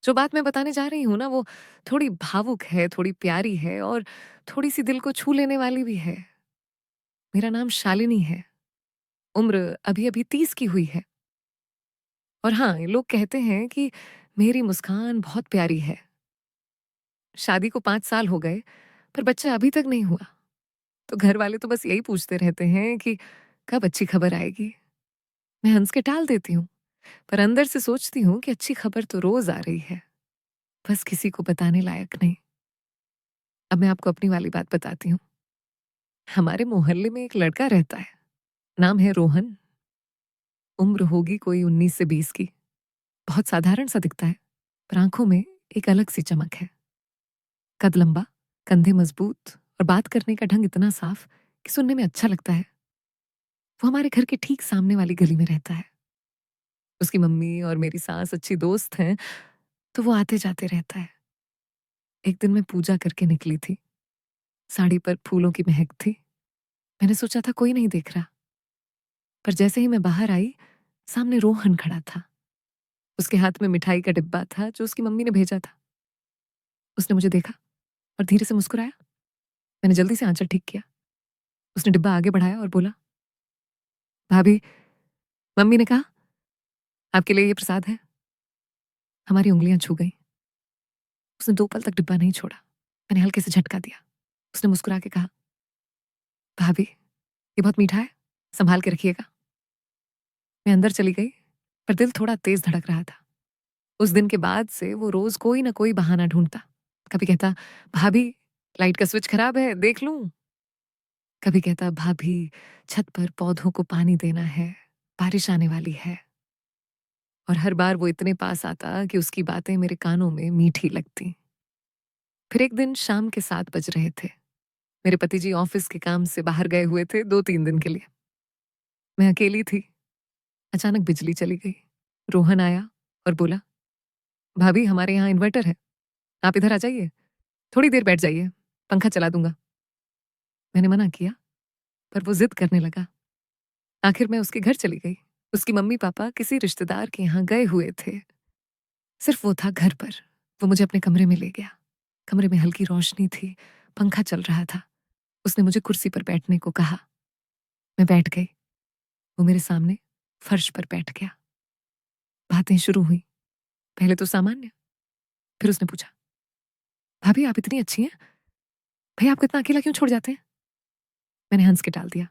जो बात मैं बताने जा रही हूँ ना वो थोड़ी भावुक है, थोड़ी प्यारी है और थोड़ी-सी दिल को छू लेने वाली भी है। मेरा नाम शालिनी है। उम्र अभी-अभी 30 की हुई है। और हाँ, लोग कहते हैं कि मेरी मुस्कान बहुत प्यारी है। शादी को 5 साल हो गए, पर बच्चा अभी तक नहीं हुआ। तो घर वाले तो बस यही पूछते रहते हैं कि कब अच्छी खबर आएगी? मैं हँस के टाल देती हूँ, पर अंदर से सोचती हूँ कि अच्छी खबर तो रोज़ आ रही है, बस किसी को बताने लायक नहीं। अब मैं आपको अपनी वाली बात बताती हूँ। हमारे मोहल्ले में एक लड़का रहता है, नाम है रोहन। उम्र होगी कोई 19 से 20 की। बहुत साधारण सा दिखता है, पर आँखों में एक अलग सी चमक है। कद लंबा, कंधे मजबूत और बात करने का ढंग इतना साफ कि सुनने में अच्छा लगता है। वो हमारे घर के ठीक सामने वाली गली में रहता है। उसकी मम्मी और मेरी सास अच्छी दोस्त हैं, तो वो आते-जाते रहता है। एक दिन मैं पूजा करके निकली थी। साड़ी पर फूलों की महक थी। मैंने सोचा था कोई नहीं देख रहा, पर जैसे ही मैं बाहर आई, सामने रोहन खड़ा था। उसके हाथ में मिठाई का डिब्बा था जो उसकी मम्मी ने भेजा था। उसने मुझे देखा और धीरे से मुस्कुराया। मैंने जल्दी से आंचल ठीक किया। उसने डिब्बा आगे बढ़ाया और बोला, भाभी, मम्मी ने कहा आपके लिए ये प्रसाद है। हमारी उंगलियां छू गईं। उसने 2 पल तक डिब्बा नहीं छोड़ा। मैंने हल्के से झटका दिया। उसने मुस्कुरा के कहा, भाभी, ये बहुत मीठा है, संभाल के रखिएगा। मैं अंदर चली गई, पर दिल थोड़ा तेज धड़क रहा था। उस दिन के बाद से वो रोज कोई ना कोई बहाना ढूंढता। कभी कहता, भाभी, लाइट का स्विच खराब है, देख लूं। कभी कहता, भाभी, छत पर पौधों को पानी देना है, बारिश आने वाली है। और हर बार वो इतने पास आता कि उसकी बातें मेरे कानों में मीठी लगती। फिर एक दिन शाम के 7 बज रहे थे। मेरे पति जी ऑफिस के काम से बाहर गए हुए थे 2-3 दिन के लिए। मैं अकेली थी। अचानक बिजली चली गई। रोहन आया और बोला, भाभी, हमारे यहाँ इन्वर्टर है, आप इधर आ जाइए, थोड़ी देर बैठ जाइए, पंखा चला दूंगा। मैंने मना किया, पर वो जिद करने लगा। आखिर मैं उसके घर चली गई। उसकी मम्मी पापा किसी रिश्तेदार के यहाँ गए हुए थे। सिर्फ वो था घर पर। वो मुझे अपने कमरे में ले गया। कमरे में हल्की रोशनी थी, पंखा चल रहा था। उसने मुझे कुर्सी पर बैठने को कहा। मैं बैठ गई। वो मेरे सामने फर्श पर बैठ गया। बातें शुरू हुई। पहले तो सामान्य। फिर उसने पूछा, भाभी, आप इतनी अच्छी हैं, भैया आपको इतना अकेला क्यों छोड़ जाते हैं? मैंने हंस के टाल दिया,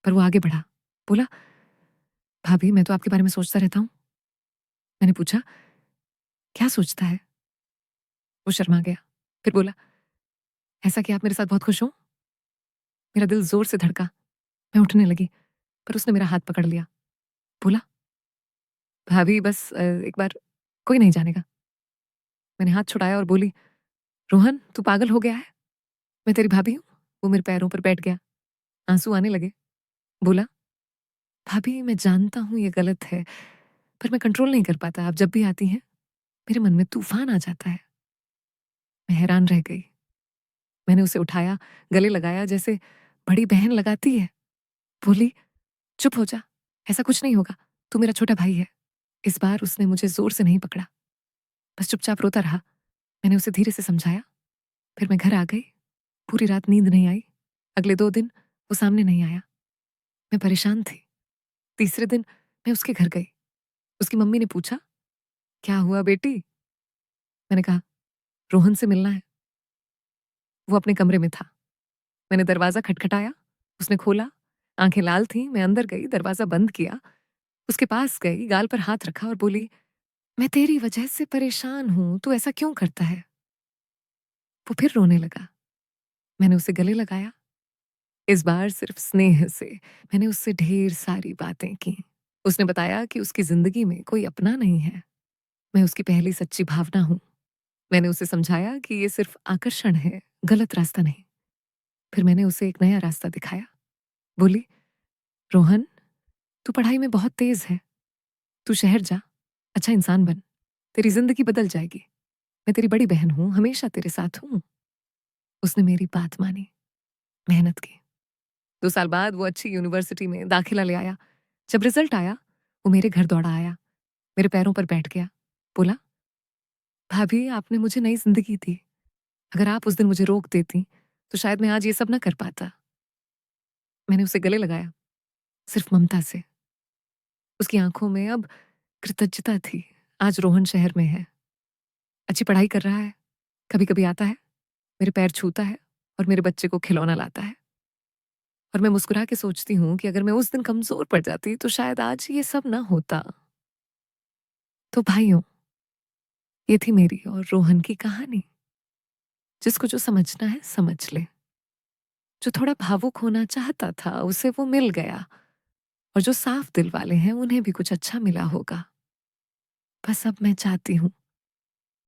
पर वो आगे बढ़ा। बोला, भाभी, मैं तो आपके बारे में सोचता रहता हूँ। मैंने पूछा, क्या सोचता है? वो शर्मा गया। फिर बोला, ऐसा कि आप मेरे साथ बहुत खुश हो? मेरा दिल जोर से धड़का। मैं उठने लगी, पर उसने मेरा हाथ पकड़ लिया। बोला, भाभी, बस एक बार, कोई नहीं जानेगा। मैंने हाथ छुड़ाया और बोली, रोहन, तू पागल हो गया है? मैं तेरी भाभी हूँ। वो मेरे पैरों पर बैठ गया। आंसू आने लगे। बोला, भाभी, मैं जानता हूँ ये गलत है, पर मैं कंट्रोल नहीं कर पाता। आप जब भी आती हैं, मेरे मन में तूफान आ जाता है। मैं हैरान रह गई। मैंने उसे उठाया, गले लगाया जैसे बड़ी बहन लगाती है। बोली, चुप हो जा, ऐसा कुछ नहीं होगा, तू मेरा छोटा भाई है। इस बार उसने मुझे जोर से नहीं पकड़ा, बस चुपचाप रोता रहा। मैंने उसे धीरे से समझाया। फिर मैं घर आ गई। पूरी रात नींद नहीं आई। अगले 2 दिन वो सामने नहीं आया। मैं परेशान थी। तीसरे दिन मैं उसके घर गई। उसकी मम्मी ने पूछा, क्या हुआ बेटी? मैंने कहा, रोहन से मिलना है। वो अपने कमरे में था। मैंने दरवाजा खटखटाया। उसने खोला। आंखें लाल थीं। मैं अंदर गई, दरवाजा बंद किया। उसके पास गई, गाल पर हाथ रखा और बोली, मैं तेरी वजह से परेशान हूं, तू ऐसा क्यों करता है? वो फिर रोने लगा। मैंने उसे गले लगाया। इस बार सिर्फ स्नेह से। मैंने उससे ढेर सारी बातें की। उसने बताया कि उसकी जिंदगी में कोई अपना नहीं है। मैं उसकी पहली सच्ची भावना हूं। मैंने उसे समझाया कि ये सिर्फ आकर्षण है, गलत रास्ता नहीं। फिर मैंने उसे एक नया रास्ता दिखाया। बोली, रोहन, तू पढ़ाई में बहुत तेज है। तू शहर जा, अच्छा इंसान बन, तेरी जिंदगी बदल जाएगी। मैं तेरी बड़ी बहन हूं, हमेशा तेरे साथ हूं। उसने मेरी बात मानी, मेहनत की। 2 साल बाद वो अच्छी यूनिवर्सिटी में दाखिला ले आया। जब रिजल्ट आया, वो मेरे घर दौड़ा आया। मेरे पैरों पर बैठ गया। बोला, भाभी, आपने मुझे नई ज़िंदगी दी। अगर आप उस दिन मुझे रोक देतीं, तो शायद मैं आज ये सब ना कर पाता। मैंने उसे गले लगाया, सिर्फ़ ममता से। उसकी आँखों में अब कृतज्ञता थी। आज रोहन शहर में है, अच्छी पढ़ाई कर रहा है, कभी-कभी आता है, मेरे पैर छूता है और मेरे बच्चे को खिलौना लाता है। और मैं मुस्कुरा के सोचती हूँ कि अगर मैं उस दिन कमज़ोर पड़ जाती, तो शायद आज ये सब ना होता। तो भाइयों, ये थी मेरी और रोहन की कहानी। जिसको जो समझना है, समझ ले। जो थोड़ा भावुक होना चाहता था, उसे वो मिल गया और जो साफ दिल वाले हैं, उन्हें भी कुछ अच्छा मिला होगा। बस अब मैं चाहती हूँ